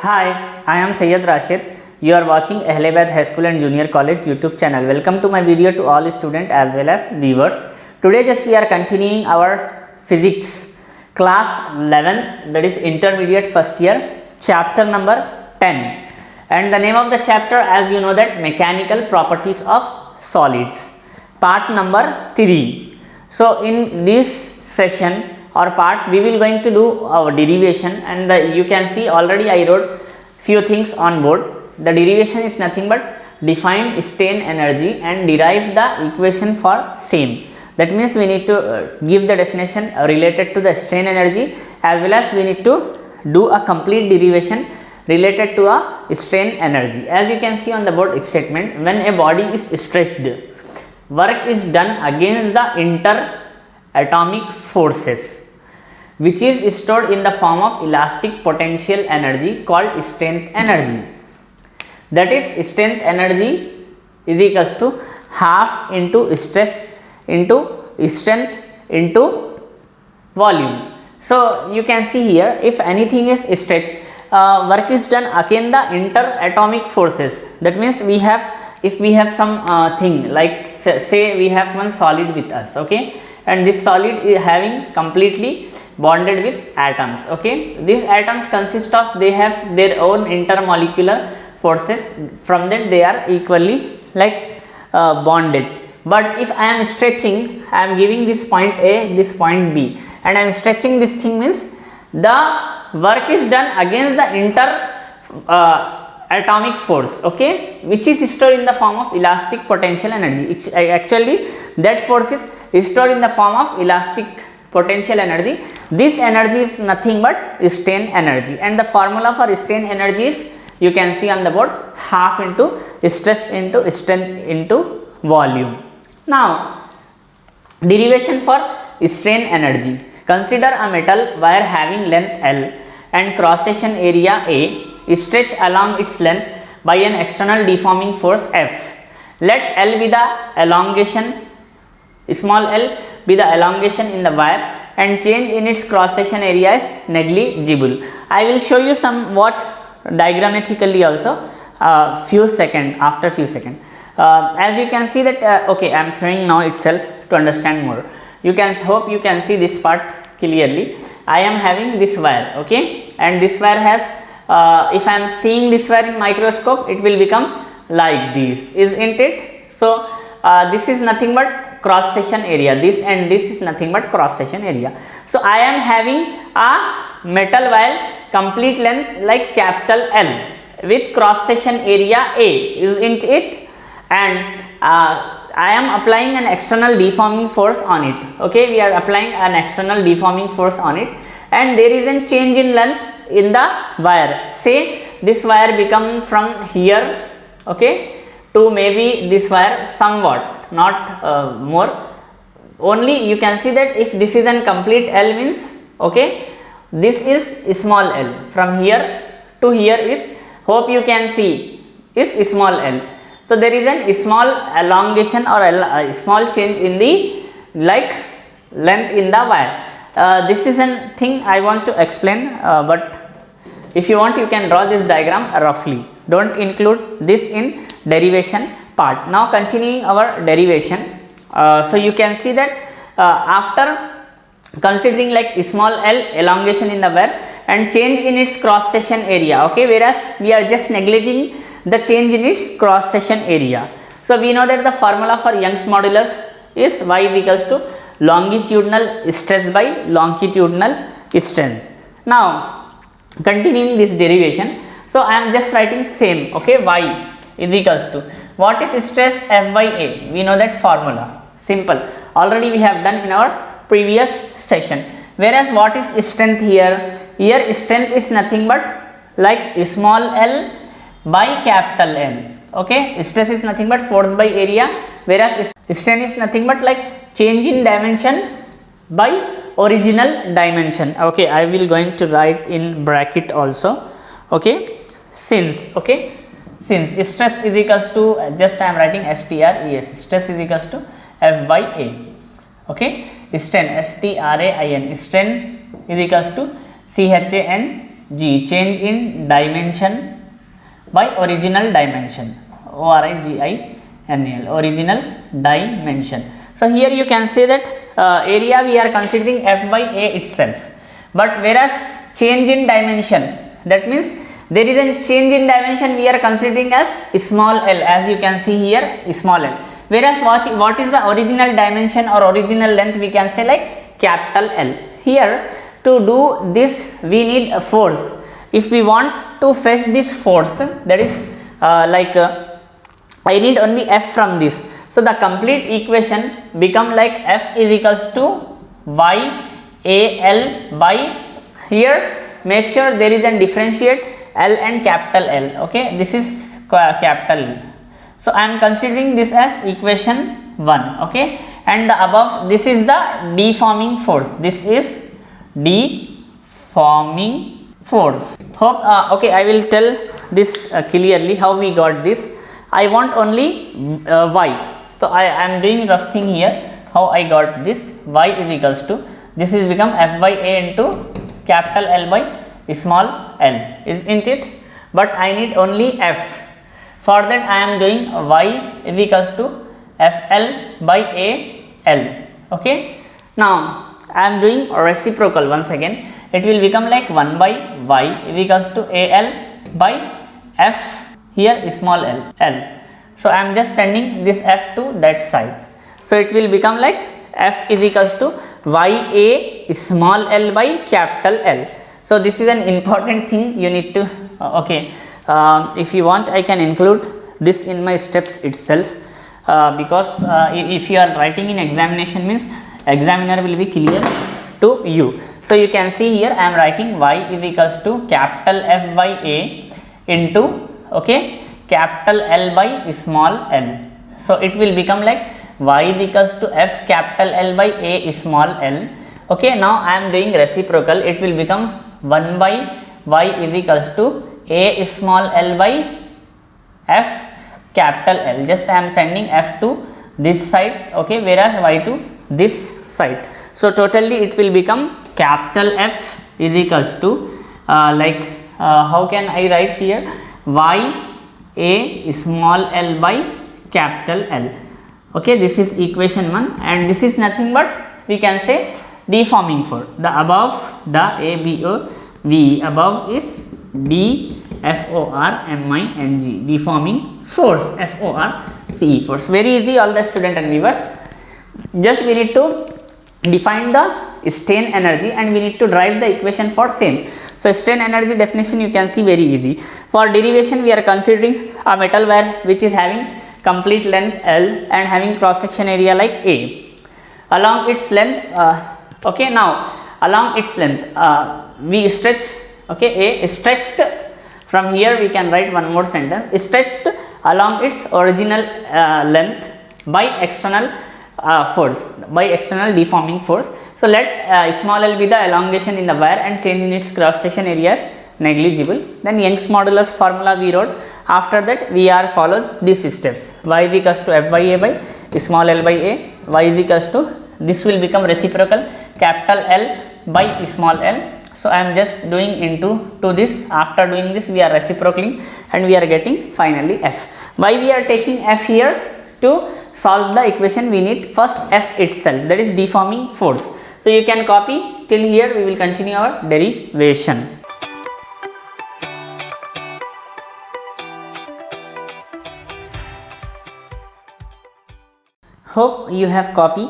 Hi, I am Syed Rashid. You are watching Ahmedabad High School and Junior College YouTube channel. Welcome to my video to all students as well as viewers. Today just we are continuing our physics class 11, that is intermediate first year, chapter number 10. And the name of the chapter, as you know, that mechanical properties of solids, part number 3. So in this session or part we will going to do our derivation, and you can see already I wrote few things on board. The derivation is nothing but define strain energy and derive the equation for same. That means we need to give the definition related to the strain energy, as well as we need to do a complete derivation related to a strain energy. As you can see on the board statement, when a body is stretched, work is done against the interatomic forces which is stored in the form of elastic potential energy called strength energy. That is, strength energy is equals to half into stress into strength into volume. So you can see here, if anything is stretched, work is done against the interatomic forces. That means we have, if we have some thing like say we have one solid with us, okay, and this solid is having completely bonded with atoms, okay. These atoms consist of, they have their own intermolecular forces, from that they are equally like bonded. But if I am stretching, I am giving this point A, this point B, and I am stretching this thing, means the work is done against the atomic force, okay, which is stored in the form of elastic potential energy. Actually that force is stored in the form of elastic potential energy. This energy is nothing but strain energy, and the formula for strain energy is, you can see on the board, half into stress into strength into volume. Now derivation for strain energy. Consider a metal wire having length L and cross section area A stretched along its length by an external deforming force F. Let L be the elongation, small l be the elongation in the wire, and change in its cross section area is negligible. I will show you somewhat diagrammatically also after few seconds. As you can see that okay, I am showing now itself to understand more. You can, hope you can see this part clearly. I am having this wire, okay, and this wire has if I am seeing this wire in microscope, it will become like this, isn't it? So this is nothing but cross section area, this and this is nothing but cross section area. So I am having a metal wire complete length like capital L with cross section area A, isn't it? And I am applying an external deforming force on it, okay, we are applying an external deforming force on it, and there is a change in length in the wire. Say this wire become from here, okay, to maybe this wire somewhat, not more, only you can see that if this is an complete L means, okay, this is small l, from here to here is, hope you can see, is small l. So there is a small elongation or a small change in the like length in the wire. This is a thing I want to explain, but if you want you can draw this diagram roughly, don't include this in derivation part. Now continuing our derivation, so you can see that after considering like small l elongation in the wire and change in its cross section area, okay, whereas we are just neglecting the change in its cross section area. So we know that the formula for Young's modulus is y is equals to longitudinal stress by longitudinal strain. Now continuing this derivation, so I am just writing same, okay, y is equals to, what is stress F by A? We know that formula, simple, already we have done in our previous session. Whereas what is strength here? Here strength is nothing but like small l by capital L, okay, stress is nothing but force by area, whereas strain is nothing but like change in dimension by original dimension, okay. I will going to write in bracket also, okay, since, okay, since stress is equals to, just I am writing STRES, stress is equals to F by A, okay, strain STRAIN, strain is equals to CHAN G, change in dimension by original dimension, ORIGINAL, original dimension. So here you can say that area we are considering F by A itself, but whereas change in dimension, that means there is a change in dimension we are considering as small l, as you can see here, small l. Whereas what is the original dimension or original length, we can say like capital L. Here to do this we need a force. If we want to fetch this force, that is I need only F from this. So the complete equation become like F is equals to YAL by, here make sure there is a differentiate L and capital L. Okay, this is capital L. So I am considering this as equation 1. Okay, and the above, this is the deforming force. This is deforming force. Hope okay, I will tell this clearly how we got this. I want only y. So I am doing rough thing here. How I got this? Y is equals to, this is become F by A into capital L by small l, isn't it? But I need only F. For that I am doing y is equals to FL by AL. Okay. Now I am doing reciprocal once again. It will become like 1 by y is equals to AL by F, here small l. So I am just sending this F to that side. So it will become like F is equals to YA small l by capital L. So this is an important thing you need to if you want I can include this in my steps itself, because if you are writing in examination, means examiner will be clear to you. So you can see here I am writing y is equals to capital F by A into capital L by small l. So it will become like y is equals to F capital L by A small l. Okay, now I am doing reciprocal. It will become 1 by y is equals to A small l by F capital L. Just I am sending F to this side, okay, whereas y to this side. So totally it will become capital F is equals to how can I write here, y A small l by capital L. Okay, this is equation 1, and this is nothing but we can say deforming force. The above, the ABOV above is DFORMING, deforming force, FORCE, force. Very easy, all the student and viewers. Just we need to define the strain energy and we need to derive the equation for same. So strain energy definition you can see very easy. For derivation we are considering a metal wire which is having complete length L and having cross section area like A. Along its length, now along its length we stretch, A stretched, from here we can write one more sentence, stretched along its original length by external force, by external deforming force. So let small l be the elongation in the wire and change in its cross section area is negligible. Then Young's modulus formula we wrote. After that we are followed these steps. Y is equals to F by A by small l by A. Y is equals to, this will become reciprocal, capital L by small l. So I am just doing into this. After doing this we are reciprocating and we are getting finally F. Why we are taking F here? To solve the equation we need first F itself, that is deforming force. So you can copy till here, we will continue our derivation. Hope you have copied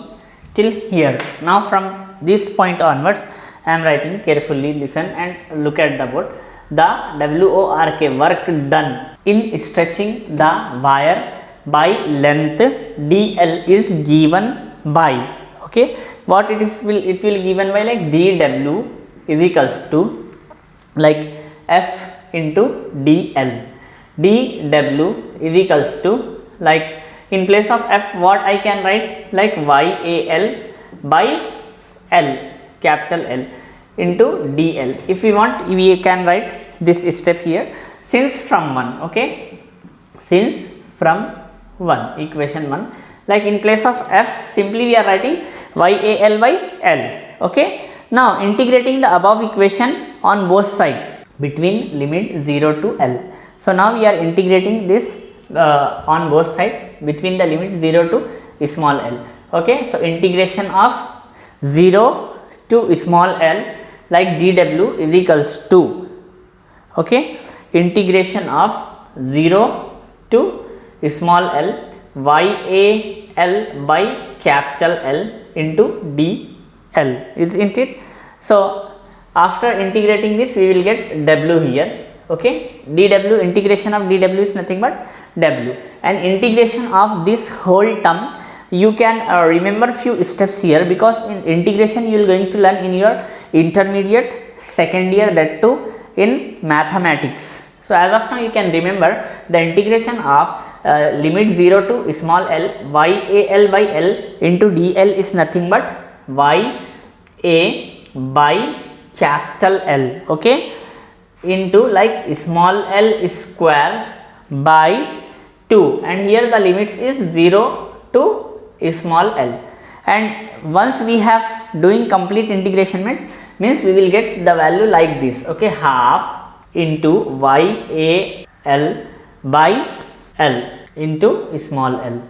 till here. Now from this point onwards I am writing carefully, listen and look at the board. The WORK, work done in stretching the wire by length DL is given by, what it is, it will given by like dW is equals to like F into DL. dW is equals to, like in place of F what I can write, like YAL by L, capital L into DL. If we want we can write this step here, since from 1, since from 1, equation 1, like in place of F simply we are writing YAL by L. Now integrating the above equation on both sides, between limit 0 to L. So now we are integrating this on both sides between the limit 0 to small l. Okay, so integration of 0 to small l, like dw is equals to, okay, integration of 0 to small l YAL by capital L into DL, isn't it? So after integrating this, we will get W here. Okay, dw, integration of dw is nothing but w, and integration of this whole term you can remember few steps here, because in integration you will going to learn in your intermediate second year, that too in mathematics. So as of now you can remember the integration of limit 0 to small l YAL by L into DL is nothing but YA by capital L, okay, into like small l square by 2, and here the limits is 0 to small l. And once we have doing complete integration means we will get the value like this, okay, half into YAL by L into small l.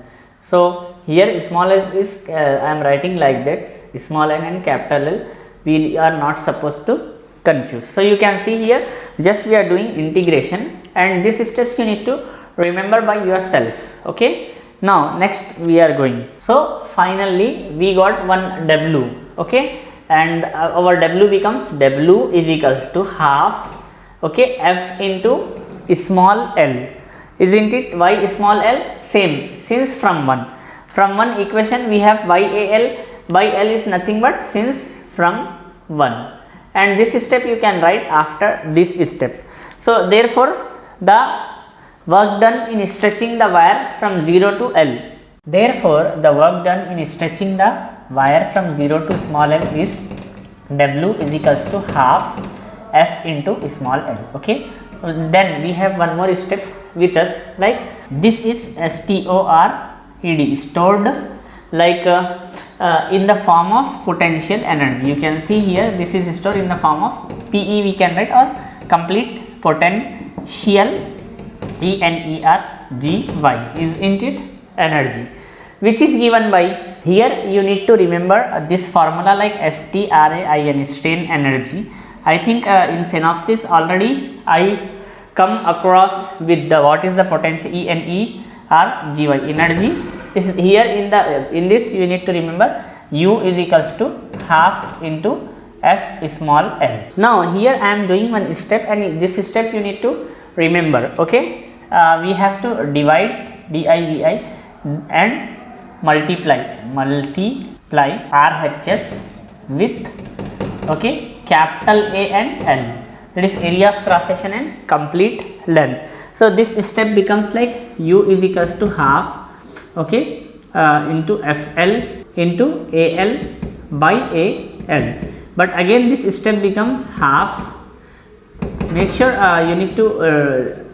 So here small l is I am writing like that, small n and capital L, we are not supposed to confuse. So you can see here just we are doing integration, and these steps you need to remember by yourself. Okay, now next we are going. So finally we got one W, okay, and our W becomes W is equals to half, okay, F into small l, isn't it? Why small l? Same, since from one equation we have YAL by L is nothing but since from 1, and this step you can write after this step. So therefore the work done in stretching the wire from 0 to L, therefore the work done in stretching the wire from 0 to small l is W is equals to half F into small l, okay. Then we have one more step with us, like this is STORED, stored, like in the form of potential energy. You can see here this is stored in the form of PE we can write, or complete potential ENERGY, isn't it, energy, which is given by, here you need to remember this formula like STRAIN, strain energy. I think in synopsis already I come across with the what is the potential ENERGY, energy is here in this you need to remember U is equals to half into F small l. Now here I am doing one step, and this step you need to remember, okay. We have to divide DIVI and multiply RHS with, okay, capital A and L, that is area of cross section and complete length. So this step becomes like U is equals to half, okay, into FL into AL by AL, but again this step become half. Make sure you need to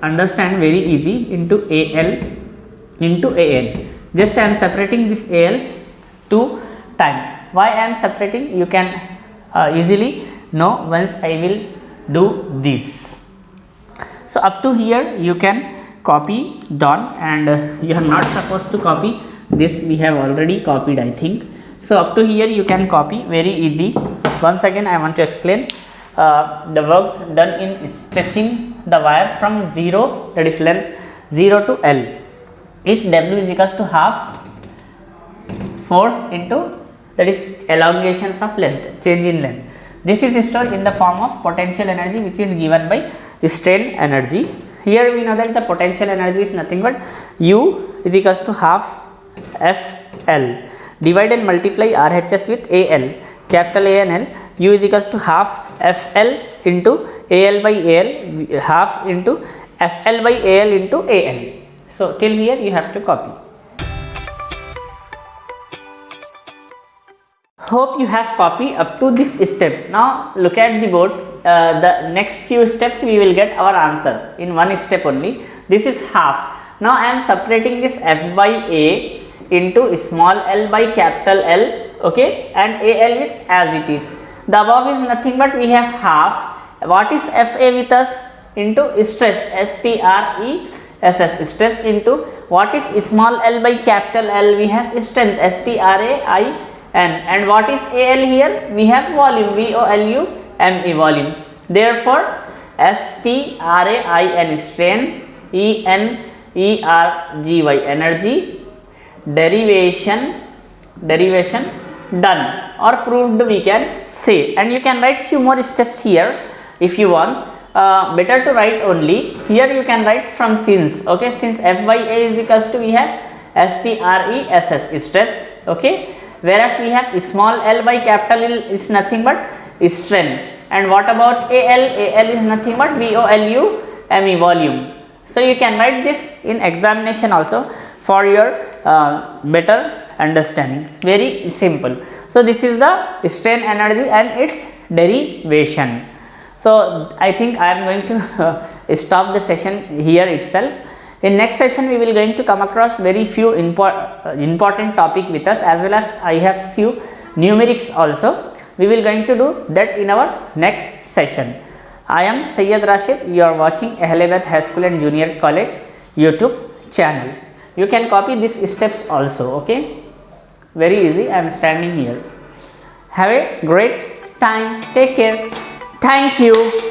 understand very easy, into AL into AL. Just I am separating this AL 2 time. Why I am separating? You can easily know once I will do this. So up to here you can copy down, and you are not supposed to copy this, we have already copied I think. So up to here you can copy very easy. Once again I want to explain the work done in stretching the wire from 0, that is length 0 to L, is W is equals to half force into, that is elongations of length, change in length. This is stored in the form of potential energy, which is given by strain energy. Here we know that the potential energy is nothing but U is equals to half FL, divide and multiply RHS with AL, capital A and L. U is equals to half FL into AL by AL, half into FL by AL into AL. So till here you have to copy. Hope you have copied up to this step. Now look at the board. The next few steps we will get our answer in one step only. This is half. Now I am separating this F by A into small l by capital L, okay, and AL is as it is. The above is nothing but we have half What is Fa with us? Into stress, stress, stress into what is small l by capital L? We have strength, strain, and what is Al here? We have volume, volume, volume. Therefore strain, strain, energy, energy, derivation done or proved, we can say. And you can write few more steps here if you want. Better to write only here. You can write from since. Okay, since F by A is equals to, we have stress, stress. Okay, whereas we have small l by capital L is nothing but strain. And what about Al is nothing but volume, volume. So you can write this in examination also for your better understanding. Very simple. So this is the strain energy and its derivation. So I think I am going to stop the session here itself. In next session we will going to come across very few important topic with us, as well as I have few numerics also. We will going to do that in our next session. I am Syed Rashid. You are watching Ahliabad High School and Junior College YouTube channel. You can copy these steps also. Okay, very easy. I am standing here. Have a great time. Take care. Thank you.